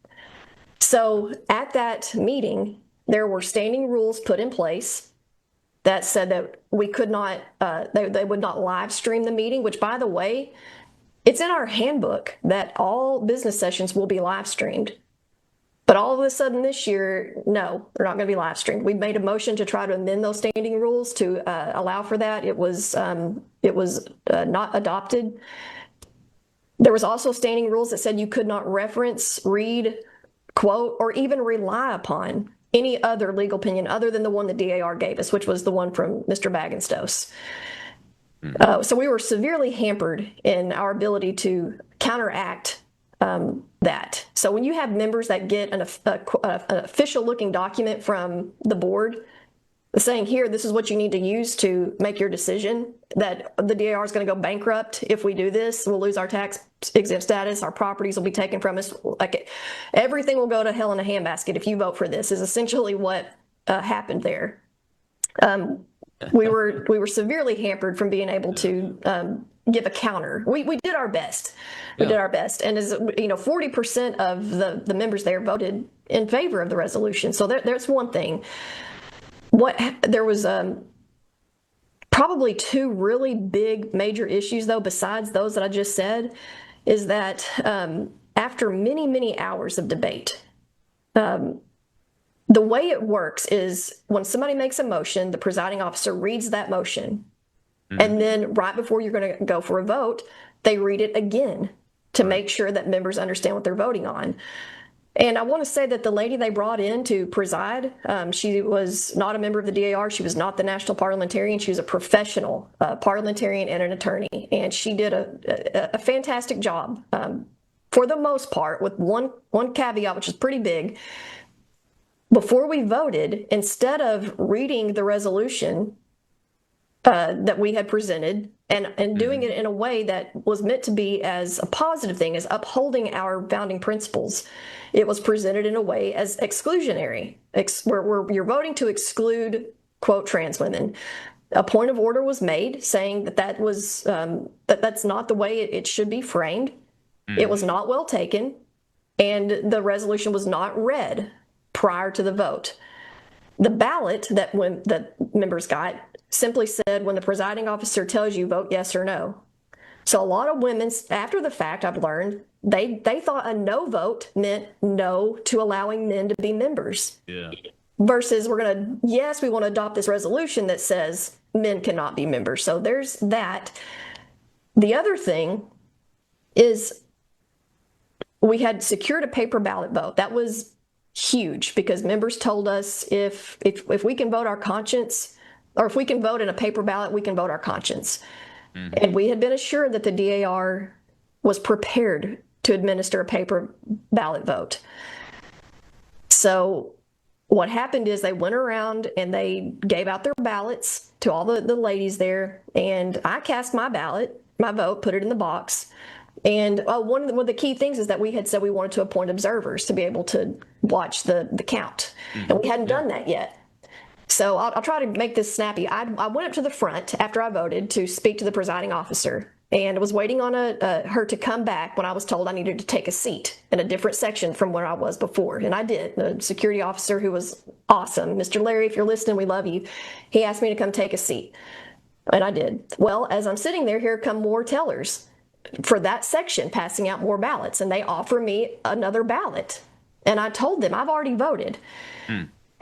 So at that meeting, there were standing rules put in place that said that we could not, they would not live stream the meeting, which, by the way, it's in our handbook that all business sessions will be live streamed. But all of a sudden this year, no, they're not going to be live streamed. We made a motion to try to amend those standing rules to allow for that. It was not adopted. There was also standing rules that said you could not reference, read, quote, or even rely upon any other legal opinion other than the one the DAR gave us, which was the one from Mr. Bagenstos. So we were severely hampered in our ability to counteract that. So when you have members that get an official-looking document from the board saying, here, this is what you need to use to make your decision, that the DAR is going to go bankrupt if we do this, we'll lose our tax exempt status, our properties will be taken from us, like everything will go to hell in a handbasket if you vote for this, is essentially what happened there. We were severely hampered from being able to give a counter. We did our best. We did our best. And as you know, 40% of the members there voted in favor of the resolution. So there's one thing. There was probably 2 really big major issues, though, besides those that I just said, is that after many, many hours of debate, the way it works is when somebody makes a motion, the presiding officer reads that motion, and then right before you're going to go for a vote, they read it again to make sure that members understand what they're voting on. And I want to say that the lady they brought in to preside, she was not a member of the DAR. She was not the national parliamentarian. She was a professional parliamentarian and an attorney. And she did a fantastic job for the most part, with one caveat, which is pretty big. Before we voted, instead of reading the resolution that we had presented and doing it in a way that was meant to be as a positive thing, as upholding our founding principles, it was presented in a way as exclusionary, where you're voting to exclude, quote, trans women. A point of order was made saying that's not the way it should be framed. It was not well taken, and the resolution was not read prior to the vote. The ballot that members got simply said, when the presiding officer tells you, vote yes or no. So a lot of women, after the fact, I've learned, they thought a no vote meant no to allowing men to be members. Yeah. Versus we want to adopt this resolution that says men cannot be members. So there's that. The other thing is we had secured a paper ballot vote. That was huge because members told us if we can vote our conscience, or if we can vote in a paper ballot, we can vote our conscience. And we had been assured that the DAR was prepared to administer a paper ballot vote. So what happened is they went around and they gave out their ballots to all the ladies there, and I cast my ballot, my vote, put it in the box. And one of the key things is that we had said we wanted to appoint observers to be able to watch the count, and we hadn't done that yet. So I'll try to make this snappy. I went up to the front after I voted to speak to the presiding officer, and was waiting on her to come back when I was told I needed to take a seat in a different section from where I was before. And I did. The security officer, who was awesome, Mr. Larry, if you're listening, we love you. He asked me to come take a seat, and I did. Well, as I'm sitting there, here come more tellers for that section, passing out more ballots, and they offer me another ballot. And I told them I've already voted.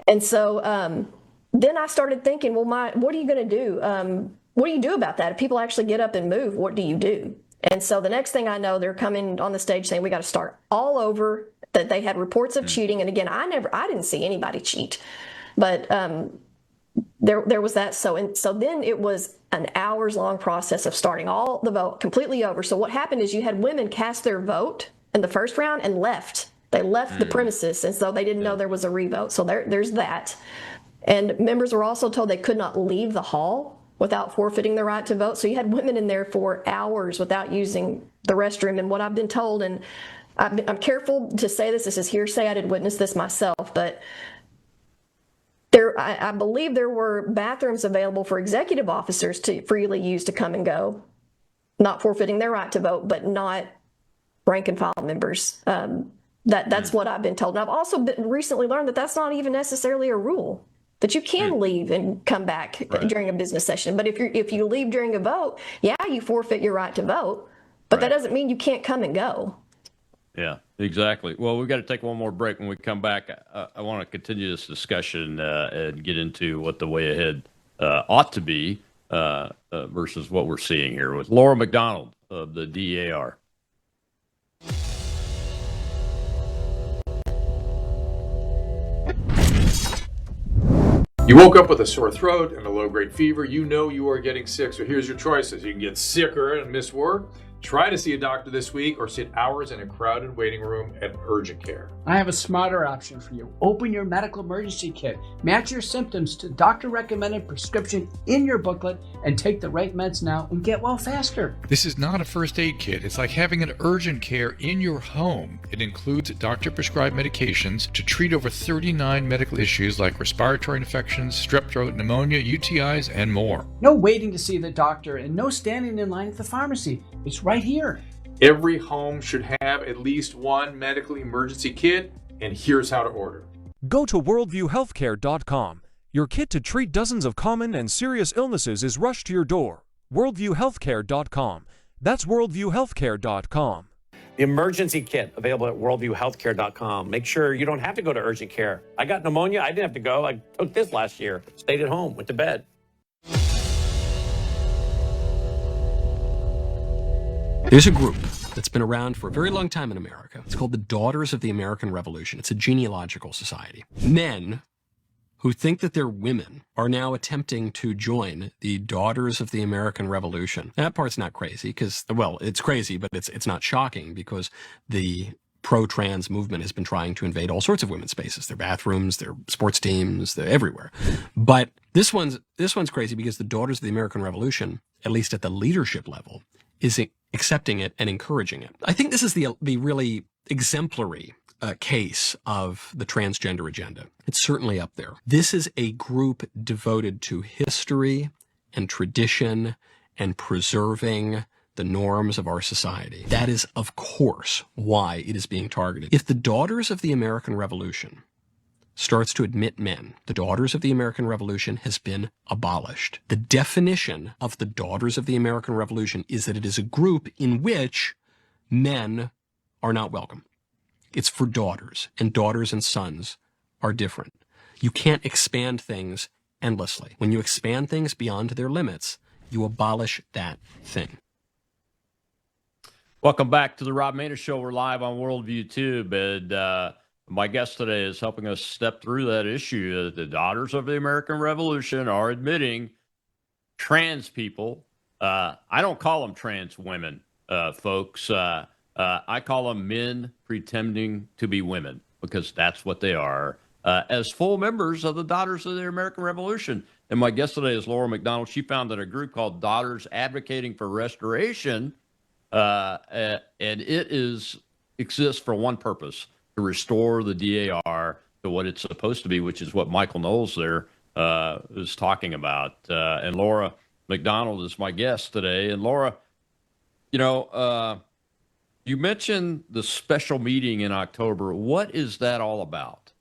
And so then I started thinking, well, what are you going to do? What do you do about that? If people actually get up and move, what do you do? And so the next thing I know, they're coming on the stage saying we got to start all over, that they had reports of cheating. And again, I didn't see anybody cheat, but there was that. So then it was an hours long process of starting all the vote completely over. So what happened is you had women cast their vote in the first round and left. They left the premises, and so they didn't know there was a revote. So there's that. And members were also told they could not leave the hall without forfeiting the right to vote. So you had women in there for hours without using the restroom. And what I've been told, and I'm careful to say this is hearsay, I didn't witness this myself, but I believe there were bathrooms available for executive officers to freely use to come and go, not forfeiting their right to vote, but not rank and file members. That's what I've been told. And I've also recently learned that that's not even necessarily a rule, that you can leave and come back during a business session. But if you leave during a vote, yeah, you forfeit your right to vote, but that doesn't mean you can't come and go. Yeah, exactly. Well, we've got to take one more break. When we come back, I want to continue this discussion and get into what the way ahead ought to be versus what we're seeing here with Laura McDonald of the DAR. You woke up with a sore throat and a low-grade fever. You know you are getting sick, so here's your choices. You can get sicker and miss work. Try to see a doctor this week, or sit hours in a crowded waiting room at urgent care. I have a smarter option for you. Open your medical emergency kit. Match your symptoms to doctor-recommended prescription in your booklet and take the right meds now and get well faster. This is not a first aid kit. It's like having an urgent care in your home. It includes doctor-prescribed medications to treat over 39 medical issues like respiratory infections, strep throat, pneumonia, UTIs, and more. No waiting to see the doctor and no standing in line at the pharmacy. It's right here. Every home should have at least one medical emergency kit, and here's how to order. Go to worldviewhealthcare.com. Your kit to treat dozens of common and serious illnesses is rushed to your door. worldviewhealthcare.com. That's worldviewhealthcare.com. The emergency kit available at worldviewhealthcare.com. Make sure you don't have to go to urgent care. I got pneumonia. I didn't have to go. I took this last year. Stayed at home. Went to bed. There's a group that's been around for a very long time in America. It's called the Daughters of the American Revolution. It's a genealogical society. Men who think that they're women are now attempting to join the Daughters of the American Revolution. That part's not crazy because, well, it's crazy, but it's not shocking because the pro-trans movement has been trying to invade all sorts of women's spaces, their bathrooms, their sports teams, they're everywhere. But this one's crazy because the Daughters of the American Revolution, at least at the leadership level, is accepting it and encouraging it. I think this is the really exemplary case of the transgender agenda. It's certainly up there. This is a group devoted to history and tradition and preserving the norms of our society. That is, of course, why it is being targeted. If the Daughters of the American Revolution starts to admit men, the Daughters of the American Revolution has been abolished. The definition of the Daughters of the American Revolution is that it is a group in which men are not welcome. It's for daughters, and daughters and sons are different. You can't expand things endlessly. When you expand things beyond their limits, you abolish that thing. Welcome back to the Rob Maness Show. We're live on Worldview Tube, and My guest today is helping us step through that issue that the Daughters of the American Revolution are admitting trans people. I don't call them trans women, folks. I call them men pretending to be women, because that's what they are, as full members of the Daughters of the American Revolution. And my guest today is Laura McDonald. She founded a group called Daughters Advocating for Restoration, and it exists for one purpose: to restore the DAR to what it's supposed to be, which is what Michael Knowles there is talking about. And Laura McDonald is my guest today. And Laura, you mentioned the special meeting in October. What is that all about?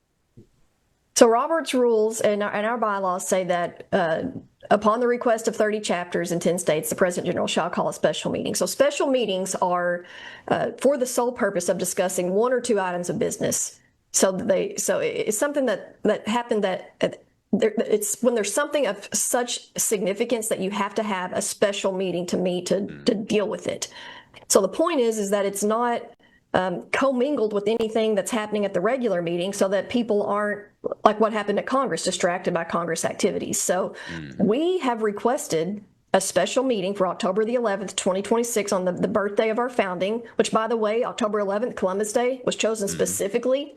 So Robert's rules and our bylaws say that upon the request of 30 chapters in 10 states, the President General shall call a special meeting. So special meetings are for the sole purpose of discussing one or two items of business. So it's something that happened that it's when there's something of such significance that you have to have a special meeting to meet to deal with it. So the point is that it's not commingled with anything that's happening at the regular meeting, so that people aren't, like what happened at Congress, distracted by Congress activities. So we have requested a special meeting for October the 11th, 2026, on the birthday of our founding, which, by the way, October 11th, Columbus Day, was chosen specifically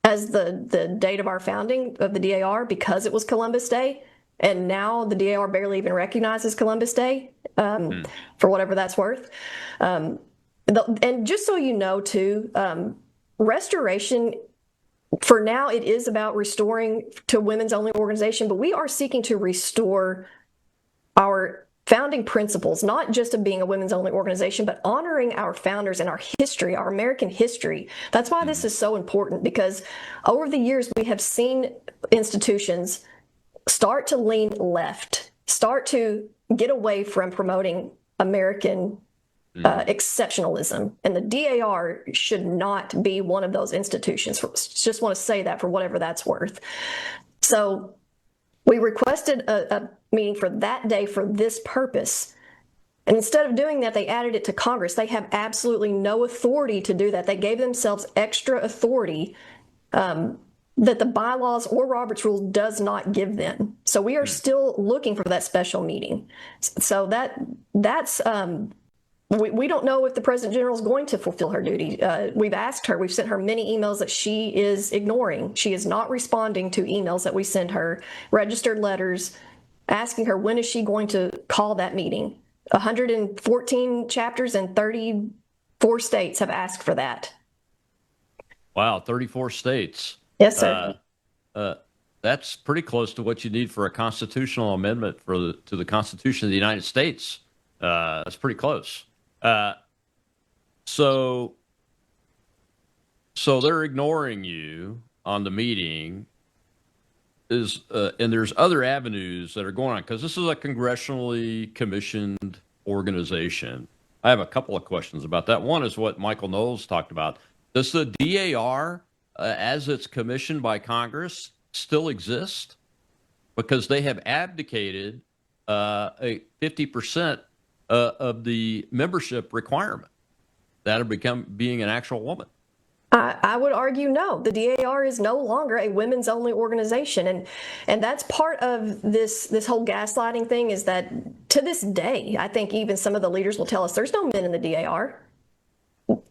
as the date of our founding of the DAR because it was Columbus Day. And now the DAR barely even recognizes Columbus Day, for whatever that's worth. And just so you know, too, restoration, for now, it is about restoring to women's only organization, but we are seeking to restore our founding principles, not just of being a women's only organization, but honoring our founders and our history, our American history. That's why this is so important, because over the years, we have seen institutions start to lean left, start to get away from promoting American exceptionalism. And the DAR should not be one of those institutions. Just want to say that for whatever that's worth. So we requested a meeting for that day for this purpose. And instead of doing that, they added it to Congress. They have absolutely no authority to do that. They gave themselves extra authority that the bylaws or Robert's Rules does not give them. So we are still looking for that special meeting. So that's we don't know if the President General is going to fulfill her duty. We've asked her, we've sent her many emails that she is ignoring. She is not responding to emails that we send her, registered letters, asking her when is she going to call that meeting. 114 chapters and 34 states have asked for that. Wow, 34 states. Yes, sir. That's pretty close to what you need for a constitutional amendment to the Constitution of the United States. That's pretty close. So they're ignoring you on the meeting. And there's other avenues that are going on, because this is a congressionally commissioned organization. I have a couple of questions about that. One is what Michael Knowles talked about. Does the DAR, as it's commissioned by Congress, still exist? Because they have abdicated a 50% of the membership requirement. That would become being an actual woman. I would argue no. The DAR is no longer a women's only organization, and that's part of this whole gaslighting thing. Is that to this day, I think even some of the leaders will tell us there's no men in the DAR,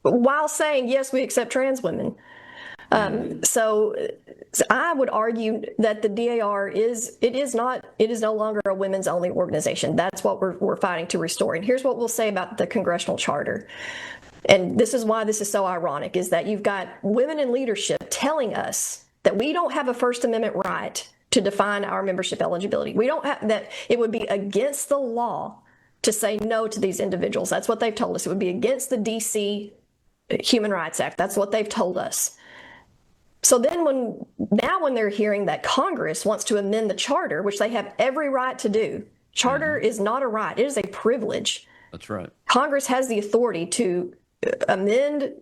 while saying yes, we accept trans women. So I would argue that the DAR is no longer a women's only organization. That's what we're fighting to restore. And here's what we'll say about the congressional charter. And this is why this is so ironic, is that you've got women in leadership telling us that we don't have a First Amendment right to define our membership eligibility. We don't have that. It would be against the law to say no to these individuals. That's what they've told us. It would be against the DC Human Rights Act. That's what they've told us. So then when they're hearing that Congress wants to amend the charter, which they have every right to do, charter is not a right, it is a privilege. That's right. Congress has the authority to amend,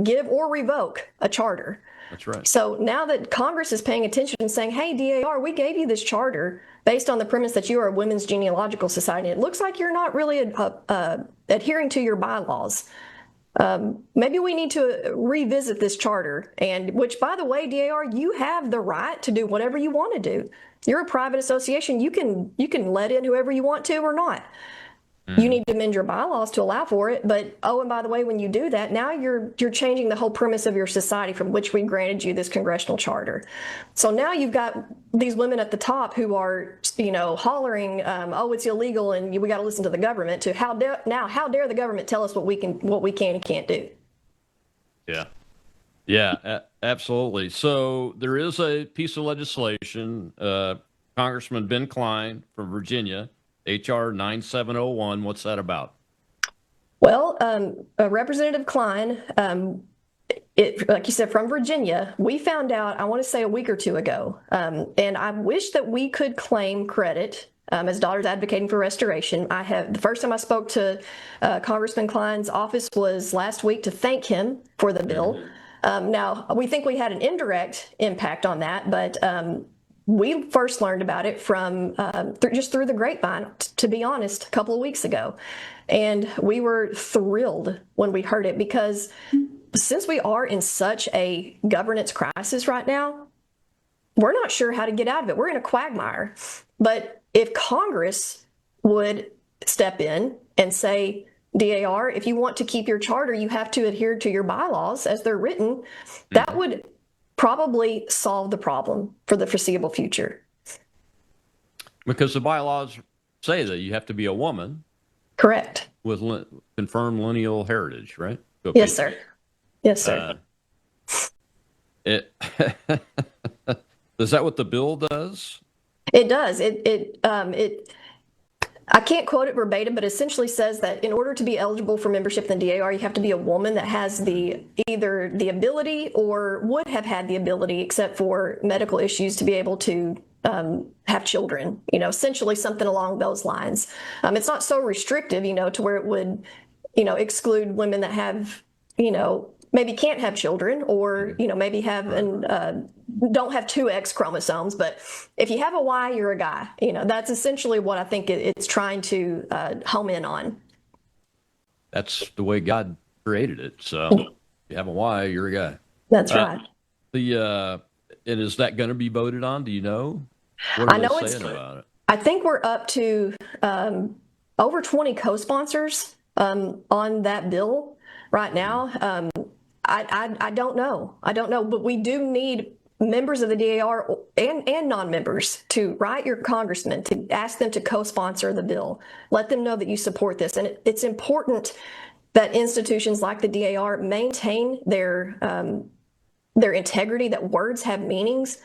give, or revoke a charter. That's right. So now that Congress is paying attention and saying, hey, DAR, we gave you this charter based on the premise that you are a women's genealogical society. It looks like you're not really adhering to your bylaws. maybe we need to revisit this charter. And which, by the way, DAR, you have the right to do whatever you want to do. You're a private association. You can let in whoever you want to or not. You need to amend your bylaws to allow for it. But, oh, and by the way, when you do that, now you're changing the whole premise of your society from which we granted you this congressional charter. So now you've got these women at the top who are, hollering, oh, it's illegal and we got to listen to the government, to how dare the government tell us what we can and can't do. Yeah, absolutely. So there is a piece of legislation, Congressman Ben Cline from Virginia, H.R. 9701. What's that about? Well, Representative Cline, like you said, from Virginia, we found out, I want to say a week or two ago, and I wish that we could claim credit as Daughters Advocating for Restoration. The first time I spoke to Congressman Cline's office was last week to thank him for the bill. Now, we think we had an indirect impact on that, but we first learned about it from just through the grapevine, to be honest, a couple of weeks ago. And we were thrilled when we heard it, because since we are in such a governance crisis right now, we're not sure how to get out of it. We're in a quagmire. But if Congress would step in and say, DAR, if you want to keep your charter, you have to adhere to your bylaws as they're written, that would probably solve the problem for the foreseeable future. Because the bylaws say that you have to be a woman. Correct. With confirmed lineal heritage, right? Yes, sir. Yes, sir. Is that what the bill does? It does. I can't quote it verbatim, but essentially says that in order to be eligible for membership in DAR, you have to be a woman that has either the ability or would have had the ability, except for medical issues, to be able to have children, essentially something along those lines. It's not so restrictive, to where it would, exclude women that have, maybe can't have children, or, maybe have don't have two X chromosomes. But if you have a Y, you're a guy. That's essentially what I think it's trying to home in on. That's the way God created it. So if you have a Y, you're a guy. That's right. And is that going to be voted on? Do you know? What are they saying about it? I think we're up to over 20 co-sponsors on that bill right now. I don't know. But we do need members of the DAR and non-members to write your congressman, to ask them to co-sponsor the bill. Let them know that you support this. And it's important that institutions like the DAR maintain their integrity, that words have meanings.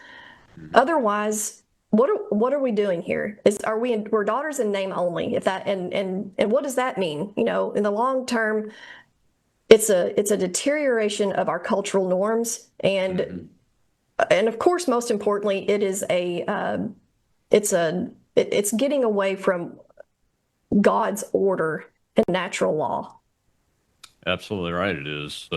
Otherwise, what are we doing here? We're daughters in name only? And what does that mean? In the long term, it's a deterioration of our cultural norms, and of course, most importantly, it is it's getting away from God's order and natural law. Absolutely right. It is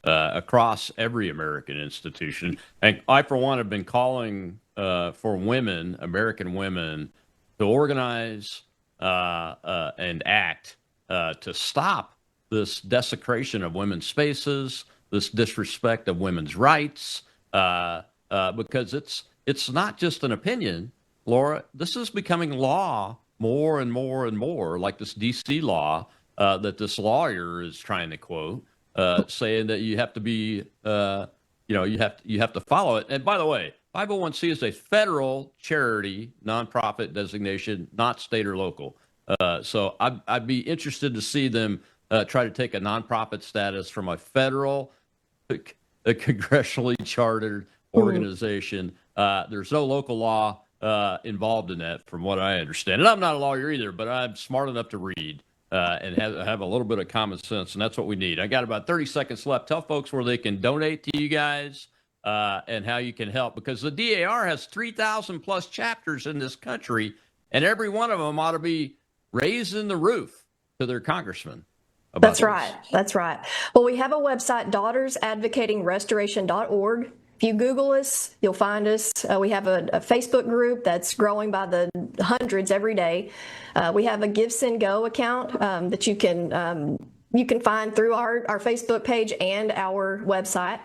across every American institution, and I, for one, have been calling for women, American women, to organize and act to stop this desecration of women's spaces, this disrespect of women's rights, because it's not just an opinion, Laura. This is becoming law more and more and more, like this D.C. law that this lawyer is trying to quote, saying that you have to be, you have to follow it. And by the way, 501c is a federal charity, nonprofit designation, not state or local. So I'd be interested to see them try to take a nonprofit status from a federal, a congressionally chartered organization. There's no local law involved in that, from what I understand. And I'm not a lawyer either, but I'm smart enough to read and have a little bit of common sense, and that's what we need. I got about 30 seconds left. Tell folks where they can donate to you guys and how you can help, because the DAR has 3,000 plus chapters in this country, and every one of them ought to be raising the roof to their congressman. That's right. That's right. Well, we have a website, daughtersadvocatingrestoration.org. If you Google us, you'll find us. We have a Facebook group that's growing by the hundreds every day. We have a Give, Send, Go account that you can you can find through our Facebook page and our website.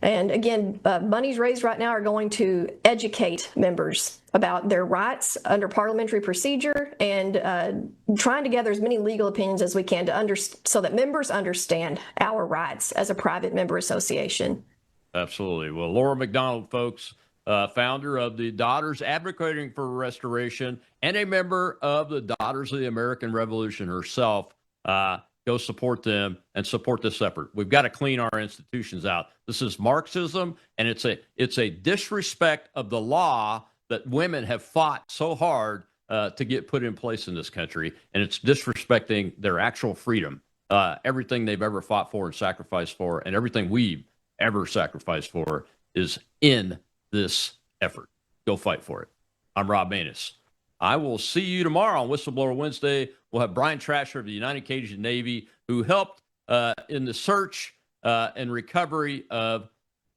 And again, monies raised right now are going to educate members about their rights under parliamentary procedure and trying to gather as many legal opinions as we can to so that members understand our rights as a private member association. Absolutely. Well, Laura McDonald, folks, founder of the Daughters Advocating for Restoration and a member of the Daughters of the American Revolution herself. Go support them and support this effort. We've got to clean our institutions out. This is Marxism, and it's a disrespect of the law that women have fought so hard to get put in place in this country, and it's disrespecting their actual freedom, everything they've ever fought for and sacrificed for, and everything we've ever sacrificed for is in this effort. Go fight for it. I'm Rob Maness. I will see you tomorrow on Whistleblower Wednesday. We'll have Brian Trasher of the United Cajun Navy, who helped in the search and recovery of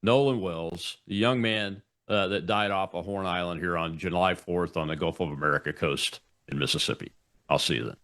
Nolan Wells, the young man that died off of Horn Island here on July 4th on the Gulf of America coast in Mississippi. I'll see you then.